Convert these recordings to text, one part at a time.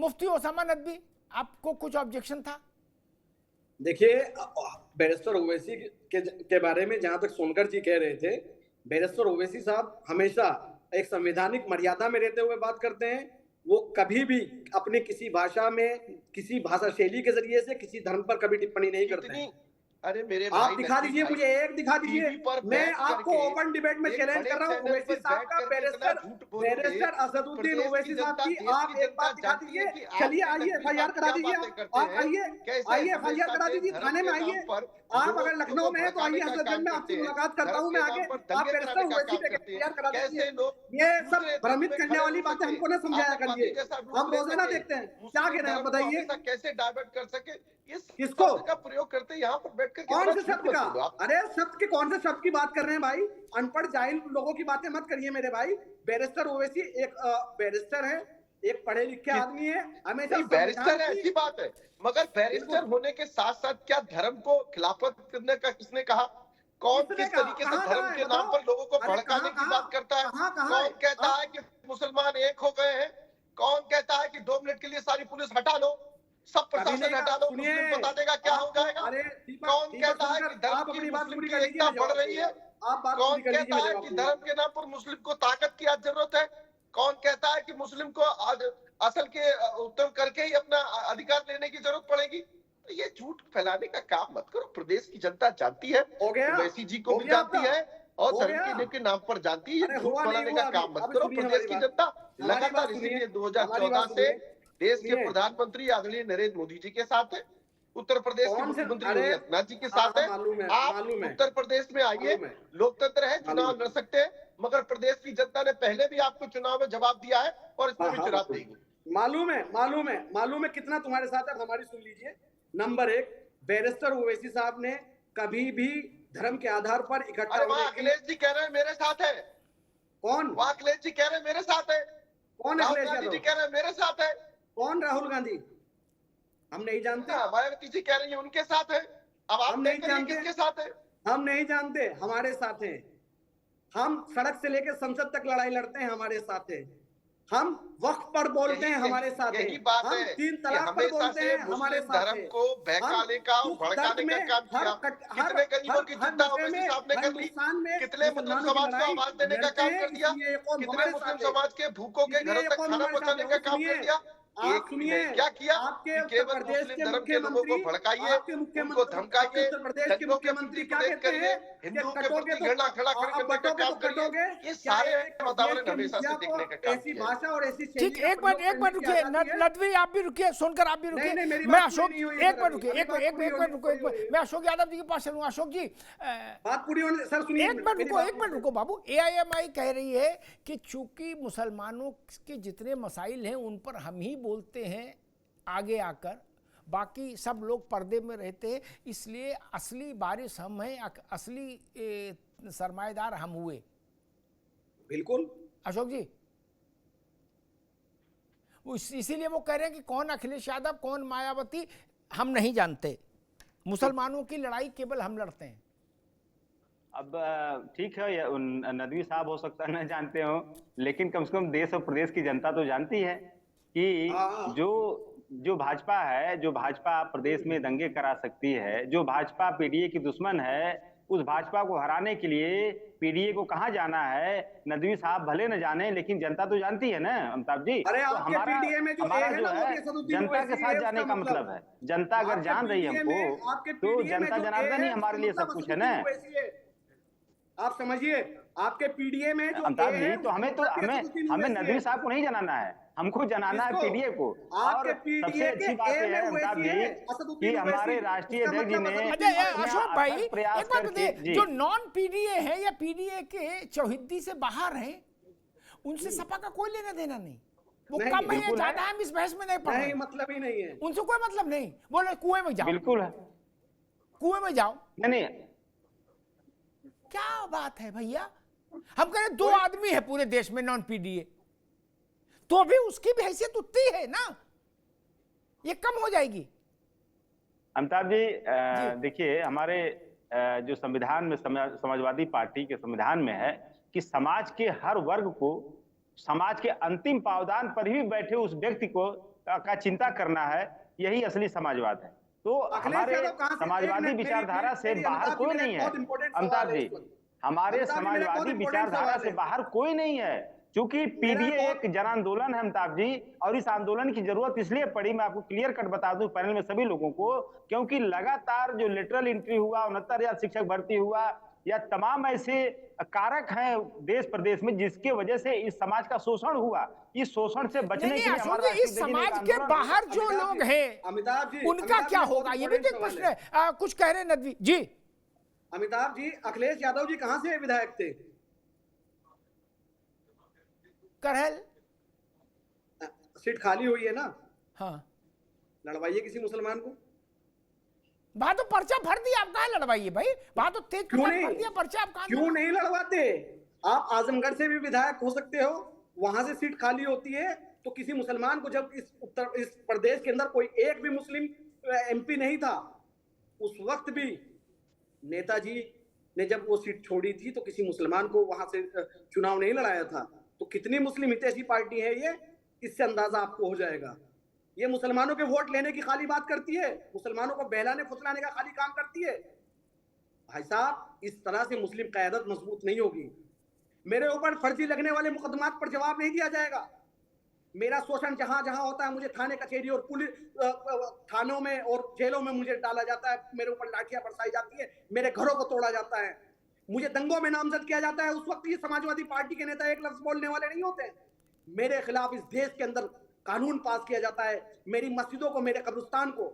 मुफ्ती Osama Nadvi, आपको कुछ objection था? देखिए, बैरिस्टर ओवैसी के बारे में जहां तक सोनकर जी कह रहे थे, बैरिस्टर ओवैसी साहब हमेशा एक संवैधानिक मर्यादा में रहते हुए बात करते हैं। वो कभी भी अपने किसी भाषा में, किसी भाषा शैली के जरिए से किसी धर्म पर कभी टिप्पणी नहीं करते हैं। अरे मेरे आप दिखा दीजिए मुझे, एक दिखा दीजिए। मैं आपको ओपन डिबेट में चैलेंज कर रहा हूँ, ओवैसी साहब का, बैरिस्टर असदुद्दीन ओवैसी साहब की आप एक बात दिखा दीजिए। चलिए आइए एफआईआर करा दीजिए, आप आइए एफआईआर करा दीजिए, थाने में आइए। आप अगर लखनऊ में है तो आइए, हजरतगंज में आपसे मुलाकात करता हूँ मैं आगे। आप बैरिस्टर ओवैसी पे एफआईआर करा दीजिए। ये सब भ्रमित करने वाली बातें हमको ना समझाया करिए, हम रोजाना देखते हैं। क्या कह रहे हैं आप बताइए? कैसे डाइवर्ट कर सके, किसको का प्रयोग करते यहाँ पर बैठकर? कौन से शब्द का? अरे शब्द के कौन से शब्द की बात कर रहे हैं भाई? अनपढ़ जाहिल लोगों की बातें मत करिए मेरे भाई। बैरिस्टर ओवैसी एक बैरिस्टर है, एक पढ़े लिखे आदमी है, हमेशा बैरिस्टर है, ऐसी बात है। मगर बैरिस्टर होने के साथ साथ क्या धर्म को खिलाफत करने का किसने कहा? कौन किस तरीके से धर्म के नाम पर लोगों को भड़काने की बात करता है? कौन कहता है कि मुसलमान एक हो गए हैं? कौन कहता है कि 2 मिनट के लिए सारी पुलिस हटा लो, सब प्रशासन हटा दो, मुस्लिम बता देगा क्या हो जाएगा? कौन कहता है कि धर्म की मुस्लिम की एकता बढ़ रही है? कौन कहता है कि धर्म के नाम पर मुस्लिम को ताकत की जरूरत है? कौन कहता है कि मुस्लिम को असल के उत्तम करके ही अपना अधिकार लेने की जरूरत पड़ेगी? तो ये झूठ फैलाने का काम मत करो। प्रदेश की जनता जानती है, ओवैसी जी को भी जानती है और धर्म के नाम पर जानती है। झूठ फैलाने का काम मत करो। प्रदेश की जनता लगातार इसीलिए 2014 से देश के प्रधानमंत्री आदरणीय नरेंद्र मोदी जी के साथ है, उत्तर प्रदेश के मुख्यमंत्री योगी आदित्यनाथ जी के साथ है। आप उत्तर प्रदेश में आइए, लोकतंत्र है, चुनाव लड़ सकते हैं, मगर प्रदेश की जनता ने पहले भी आपको चुनाव में जवाब दिया है और इसमें भी चुनाव देगी। मालूम है कितना तुम्हारे साथ है। हमारी सुन लीजिए। नंबर 1, बैरिस्टर ओवैसी साहब ने कभी भी धर्म के आधार पर इकट्ठा अखिलेश जी कह रहे हैं मेरे साथ है। कौन? वहाँ अखिलेश जी कह रहे हैं मेरे साथ है। कौन? अखिलेश जी कह रहे हैं मेरे साथ है। कौन? राहुल गांधी? हम नहीं जानते। मायावती जी कह रही है उनके साथ है। अब आप नहीं जानते किसके साथ है? हम नहीं जानते, हमारे साथ है। हम सड़क से लेकर संसद तक लड़ाई लड़ते हैं, हमारे साथ है। हम वक्फ पर बोलते हैं, हमारे साथ है। हम 3 तलाक पर बोलते हैं, हमारे साथ है। को बहकाने का, भड़काने का काम किया। कितने गरीबों की चिंता ओवैसी साहब ने कर ली, कितने मुस्लिम समाज को आवाज देने का काम कर दिया, कितने मुस्लिम समाज के भूखों के घरों तक खाना पहुंचाने का काम कर दिया। आप सुनिए, क्या किया? आपके केवल मुस्लिम धर्म के लोगों को भड़काइए, उनको धमकाइए, उत्तर प्रदेश के मुख्यमंत्री क्या कहते हैं? हिंदुओं के प्रति घृणा खड़ा करने का काम करिए। ये सारे वातावरण हमेशा से देखने का काम ऐसी भाषा और ऐसी ठीक, एक मिनट रुकिए। नदवी आप भी रुकिए, सोनकर आप भी रुकिए। मैं अशोक, एक मिनट रुकिए, एक मिनट रुको। मैं अशोक यादव जी के पास चलूंगा। अशोक जी बात पूरी होने, सर सुनिए, एक मिनट रुको बाबू। AIMI कह रही है कि चूंकि मुसलमानों के जितने मसाइल हैं उन पर हम ही बोलते हैं आगे आकर, बाकी सब लोग पर्दे में रहते हैं, इसलिए असली बारिश हम हैं, असली सरमाएदार हम हुए। बिल्कुल अशोक जी, इसीलिए वो कह रहे हैं कि कौन अखिलेश यादव, कौन मायावती, हम नहीं जानते। मुसलमानों की लड़ाई केवल हम लड़ते हैं। अब ठीक है, नदवी साहब हो सकता है न जानते हो, लेकिन कम से कम देश और प्रदेश की जनता तो जानती है कि जो भाजपा है, जो भाजपा प्रदेश में दंगे करा सकती है, जो भाजपा पीडीए की दुश्मन है, उस भाजपा को हराने के लिए पीडीए को कहाँ जाना है, नदवी साहब भले न जाने, लेकिन जनता तो जानती है ना अमिताभ जी। तो हमारा जो है जनता के साथ जाने का मतलब है, जनता अगर जान रही है हमको तो जनता जनार्दन ही हमारे लिए सब कुछ है ना। आप समझिए, आपके पीडीए में जो अमिताभ जी, तो हमें नदवी साहब को नहीं जनाना है, हमको जनाना है पीडीए को। और सबसे अच्छी बात है अमिताभ जी कि हमारे राष्ट्रीय अध्यक्ष जी ने अशोक भाई एक बात बताइए, जो नॉन पीडीए है या पीडीए के चौहिद्दी से बाहर हैं, उनसे सपा का कोई लेना देना नहीं। वो कम है ज्यादा है, हम इस बहस में नहीं पड़ रहे, मतलब ही नहीं है, उनसे कोई मतलब नहीं। बोले कुएं में जाओ, बिल्कुल है, कुएं में जाओ। नहीं, क्या बात है भैया, हम कह रहे 2 आदमी है पूरे देश में नॉन पीडीए, तो भी उसकी भी हैसियत उतनी है ना, ये कम हो जाएगी। अमिताभ जी देखिए, हमारे जो संविधान में, समाजवादी पार्टी के संविधान में है कि समाज के हर वर्ग को, समाज के अंतिम पावदान पर ही बैठे उस व्यक्ति को का चिंता करना है, यही असली समाजवाद है। तो हमारे समाजवादी विचारधारा से बाहर कोई नहीं है अमिताभ जी, हमारे समाजवादी विचारधारा से बाहर कोई नहीं है, क्योंकि पीडीए एक जन आंदोलन है अमिताभ जी, और इस आंदोलन की जरूरत इसलिए पड़ी, मैं आपको क्लियर कट बता दूं पैनल में सभी लोगों को, क्योंकि लगातार जो लेटरल एंट्री हुआ, 69,000 शिक्षक भर्ती हुआ, या तमाम ऐसे कारक हैं देश प्रदेश में जिसके वजह से इस समाज का शोषण हुआ। इस शोषण से बचने के लिए हमारा इस समाज के बाहर जो लोग हैं अमिताभ जी, उनका क्या होगा, ये भी एक प्रश्न है। कुछ कह रहे नदवी जी। अमिताभ जी, अखिलेश यादव जी कहां से विधायक थे? करहल सीट खाली हुई है ना, हाँ, लड़वाइए किसी मुसलमान को। बात तो पर्चा भर दिया, आप कहाँ लड़वाइए भाई, बात तो तेज क्यों नहीं भर दिया पर्चा, आप कहाँ क्यों नहीं लड़वाते? आप आजमगढ़ से भी विधायक हो सकते हो, वहां से सीट खाली होती है तो किसी मुसलमान को, जब इस प्रदेश के अंदर कोई एक भी मुस्लिम एमपी नहीं था, उस वक्त भी नेताजी ने जब वो सीट छोड़ी थी तो किसी मुसलमान को वहां से चुनाव नहीं लड़ाया था। तो कितनी मुस्लिम हितैषी पार्टी है ये, इससे अंदाजा आपको हो जाएगा। ये मुसलमानों के वोट लेने की खाली बात करती है, मुसलमानों को बहलाने फुसलाने का खाली काम करती है। भाई साहब, इस तरह से मुस्लिम क़यादत मजबूत नहीं होगी। मेरे ऊपर फर्जी लगने वाले मुकदमात पर जवाब नहीं दिया जाएगा। मेरा शोषण जहां जहां होता है, मुझे थाने कचहरी और पुलिस थानों में और जेलों में मुझे डाला जाता है, मेरे ऊपर लाठियां बरसाई जाती है, मेरे घरों को तोड़ा जाता है, मुझे दंगों में नामजद किया जाता है। उस वक्त ये समाजवादी पार्टी के नेता एक लफ्ज बोलने वाले नहीं होते। मेरे खिलाफ इस देश के अंदर कानून पास किया जाता है, मेरी मस्जिदों को, मेरे कब्रिस्तान को,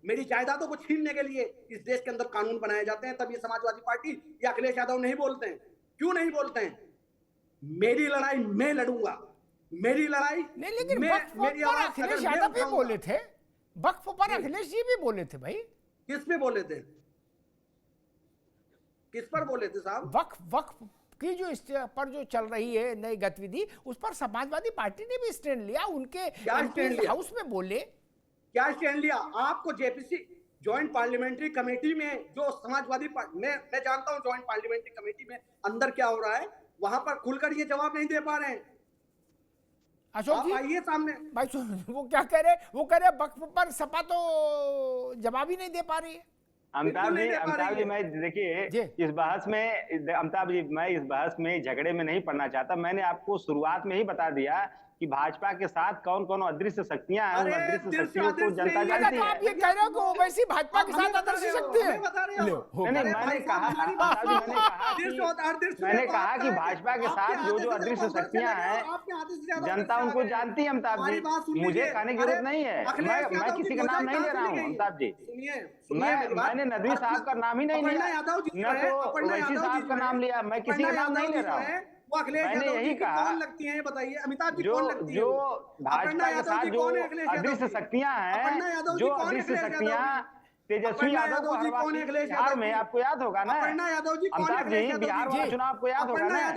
मेरी जायदादों को छीनने के लिए इस देश के अंदर कानून बनाए जाते हैं। तब ये समाजवादी पार्टी या अखिलेश यादव नहीं बोलते हैं। क्यों नहीं बोलते हैं? मेरी लड़ाई मैं लड़ूंगा, मेरी लड़ाई नहीं, लेकिन मेरी आवाज अखिलेश यादव भी बोले थे, वक्फ पर अखिलेश जी भी बोले थे भाई। किस पे बोले थे? किस पर बोले थे साहब? वक्फ की जो इस पर जो चल रही है नई गतिविधि, उस पर समाजवादी पार्टी ने भी स्टैंड लिया, उनके हाउस में बोले। क्या स्टैंड लिया? आपको जेपीसी ज्वाइंट पार्लियामेंट्री कमेटी में जो समाजवादी पार्टी, मैं जानता हूं ज्वाइंट पार्लियामेंट्री कमेटी में अंदर क्या हो रहा है, वहां पर खुलकर ये जवाब नहीं दे पा रहे हैं। अशोक जी आइए सामने। भाई वो क्या कह रहे, वो कह रहे वक्फ पर सपा तो जवाब ही नहीं दे पा रही है। अमिताभ जी मैं देखिए इस बहस में, अमिताभ जी मैं इस बहस में झगड़े में नहीं पड़ना चाहता। मैंने आपको शुरुआत में ही बता दिया कि भाजपा के साथ कौन कौन अदृश्य शक्तियां हैं, उन अदृश्य शक्तियों को जनता जानती है। आप ये कह रहे हो कि ओवैसी भाजपा के साथ अदृश्य शक्ति है? मैंने कहा कि भाजपा के साथ जो अदृश्य शक्तियां हैं जनता उनको जानती है अमिताभ जी, मुझे कहने की जरूरत नहीं है। मैं किसी का नाम नहीं ले रहा हूँ अमिताभ जी, मैंने नदवी साहब का नाम ही नहीं लिया, न तो ओवैसी साहब का नाम लिया, मैं किसी का नाम नहीं ले रहा हूँ। मैंने यही कहा लगती है, बताइए अमिताभ जी, जो भाजपा के साथ जो अदृश्य शक्तियां हैं, जो अदृश्य शक्तियां तेजस्वी यादव को बिहार में, आपको याद होगा ना अमिताभ जी, बिहार वाला चुनाव आपको याद होगा ना,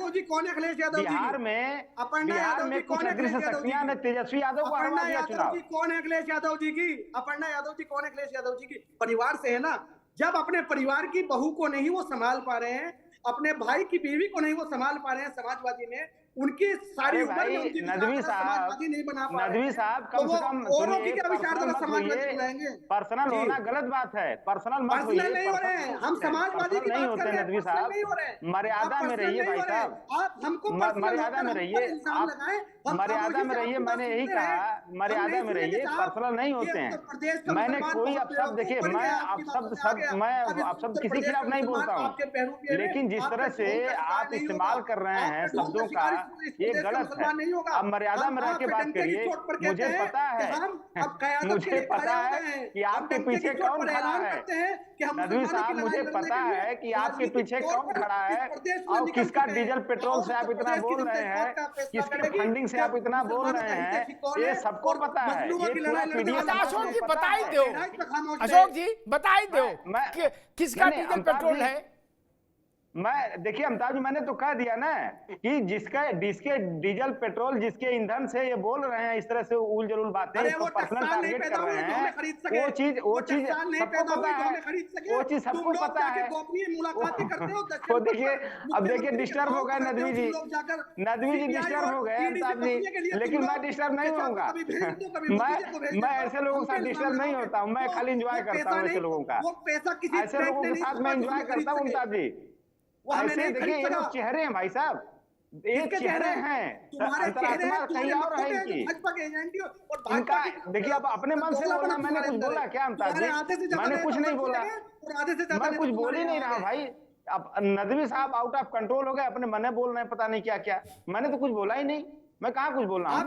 बिहार में कुछ अदृश्य शक्तियां ने तेजस्वी यादव को हरवा दिया चुनाव। कौन है अखिलेश यादव जी की? अपर्णा यादव जी कौन है अखिलेश यादव जी की? परिवार से है ना। जब अपने परिवार की बहू को नहीं वो संभाल पा रहे हैं, अपने भाई की बीवी को नहीं वो संभाल पा रहे हैं समाजवादी ने, उनकी सारी उम्र में उनकी नदवी साहब कम से कम पर्सनल होना गलत बात है, पर्सनल मत होइए, नहीं हो रहे हैं हम समाजवादी नहीं होते नदवी साहब, मर्यादा में रहिए भाई साहब, हमको मर्यादा में रहिए, मर्यादा में रहिए। मैंने यही कहा मर्यादा में रहिए, पर्सनल नहीं होते हैं। मैंने कोई अपशब्द, देखिए मैं अपशब्द किसी के खिलाफ नहीं बोलता हूँ, लेकिन जिस तरह से आप इस्तेमाल कर रहे हैं शब्दों का, ये गलत है। अब मर्यादा में रह के बात करिए। मुझे पता है कि आपके पीछे कौन खड़ा है नदवी साहब, मुझे पता है कि आपके पीछे कौन खड़ा है और किसका डीजल पेट्रोल से आप इतना बोल रहे हैं, किसके फंडिंग से आप इतना बोल रहे हैं, ये सबको पता है। ये पूरा पीडीएफ। अशोक जी बताई दो, अशोक जी बताई दो किसका डीजल पेट्रोल है। मैं देखिए अमिताभ जी, मैंने तो कह दिया ना कि जिसके डीजल पेट्रोल जिसके ईंधन से ये बोल रहे हैं इस तरह से उल जलूल बातें, अरे वो पर्सनल टारगेट कर रहे हैं, वो चीज सबको पता है, वो चीज सबको पता है। वो देखिए, अब देखिए डिस्टर्ब हो गए नदवी जी डिस्टर्ब हो गए अमिताभ जी, लेकिन मैं डिस्टर्ब नहीं होऊंगा। मैं ऐसे लोगों के साथ डिस्टर्ब नहीं होता हूँ, मैं खाली एंजॉय करता हूँ ऐसे लोगों का, ऐसे लोगों के साथ मैं एंजॉय करता हूँ अमिताभ जी। ऐसे देखिए ये लोग चेहरे हैं भाई साहब, ये चेहरे हैं, अंतरात्मा कहीं और है इनकी। इनका देखिए, अब अपने मन से बोलना, मैंने कुछ बोला क्या अमिताभ जी? मैंने कुछ नहीं बोला, मैं कुछ बोल ही नहीं रहा भाई। अब नदवी साहब आउट ऑफ कंट्रोल हो गए, अपने मन में बोल रहे हैं पता नहीं क्या क्या, मैंने तो कुछ बोला ही नहीं, मैं कहाँ कुछ बोल रहा हूँ।